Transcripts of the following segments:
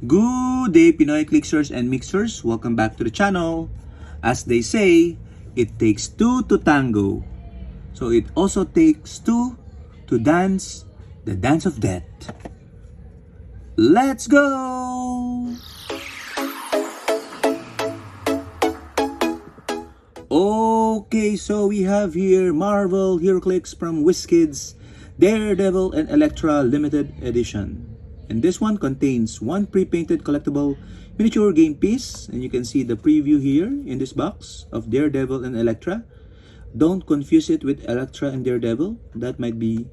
Good day, Pinoy Clicksers and Mixers. Welcome back to the channel. As they say, it takes two to tango. So it also takes two to dance the dance of death. Let's go! Okay, so we have here Marvel Heroclix from WizKids, Daredevil and Elektra Limited Edition. And this one contains one pre-painted collectible miniature game piece, and you can see the preview here in this box of Daredevil and Elektra. Don't confuse it with Elektra and Daredevil. That might be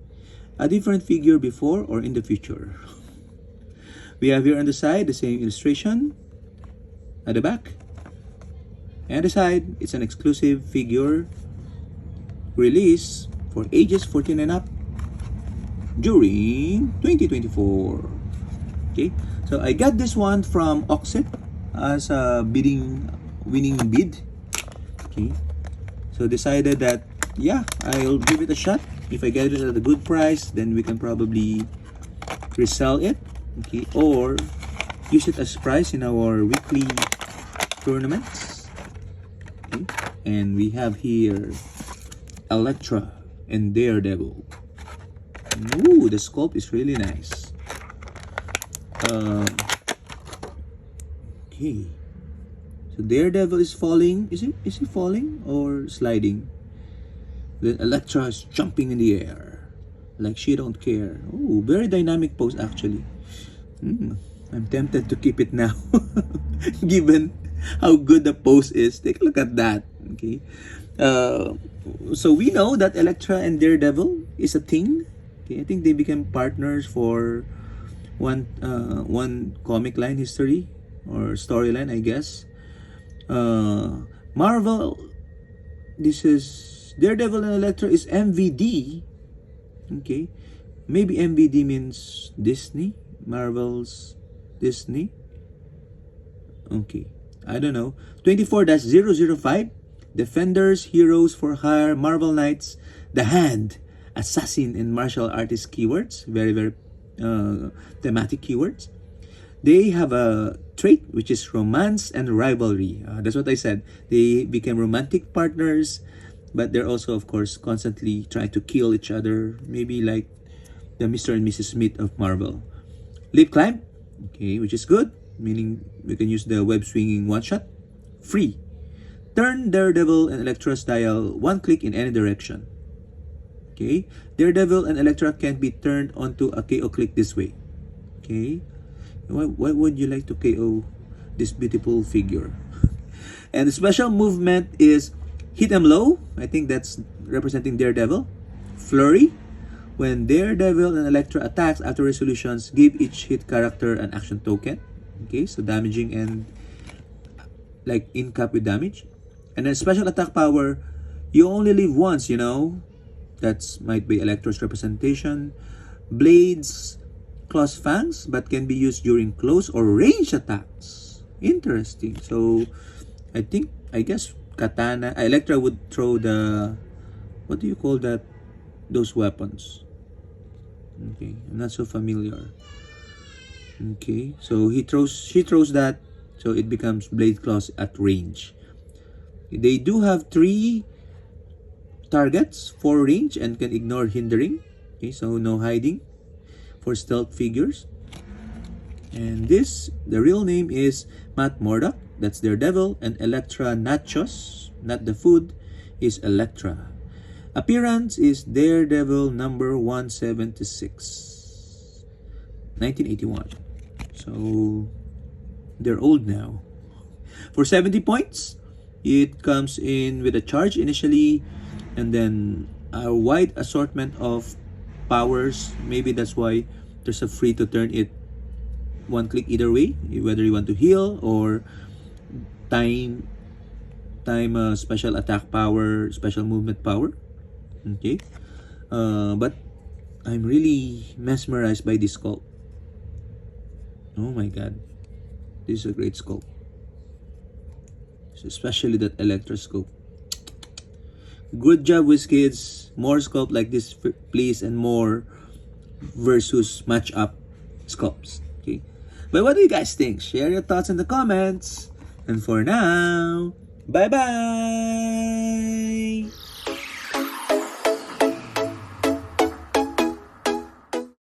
a different figure before or in the future. We have here on the side the same illustration at the back. And the side, it's an exclusive figure release for ages 14 and up during 2024. Okay, so I got this one from Auxit as a winning bid. Okay, so decided that yeah, I'll give it a shot. If I get it at a good price, then we can probably resell it, okay, or use it as price in our weekly tournaments. Okay, and we have here Elektra and Daredevil. Ooh, the sculpt is really nice. Okay, so Daredevil is falling. Is he falling or sliding? Then Elektra is jumping in the air like she don't care. Oh, very dynamic pose actually. I'm tempted to keep it now given how good the pose is. Take a look at that. Okay, so we know that Elektra and Daredevil is a thing. Okay, I think they became partners for one comic line history or storyline, I guess. Marvel, this is Daredevil and Elektra is MVD. Okay, maybe MVD means Disney, Marvel's Disney. Okay, I don't know. 24-005 Defenders, Heroes for Hire, Marvel Knights, The Hand, Assassin, and Martial Artist keywords. Very thematic keywords. They have a trait which is romance and rivalry. That's what I said. They became romantic partners, but they're also, of course, constantly trying to kill each other. Maybe like the Mr. and Mrs. Smith of Marvel. Leap Climb, okay, which is good, meaning we can use the web swinging one shot. Free. Turn Daredevil and Elektra's dial one click in any direction. Okay, Daredevil and Elektra can't be turned onto a KO click this way. Okay, why would you like to KO this beautiful figure? And the special movement is hit them low. I think that's representing Daredevil. Flurry. When Daredevil and Elektra attacks after resolutions, give each hit character an action token. Okay, so damaging and like in cap with damage. And then special attack power, you only live once, you know. That might be Elektra's representation. Blades, claws, fangs, but can be used during close or range attacks. Interesting. So, I guess katana, Elektra would throw the, what do you call that? Those weapons. Okay, I'm not so familiar. Okay, so she throws that, so it becomes blade claws at range. They do have 3 targets for range and can ignore hindering. Okay, so no hiding for stealth figures. And this, the real name is Matt Murdock. That's Daredevil. And Elektra Nachos, not the food, is Elektra. Appearance is Daredevil number 176, 1981. So they're old now. For 70 points, it comes in with a charge initially, and then a wide assortment of powers. Maybe that's why there's a free to turn it one click either way, whether you want to heal or time special attack power, special movement power. Okay, but I'm really mesmerized by this sculpt. Oh my god, this is a great sculpt, especially that Elektra sculpt. Good job, WizKids. More sculpt like this, please, and more versus match up sculpts. Okay, But what do you guys think? Share your thoughts in the comments. And for now, bye-bye!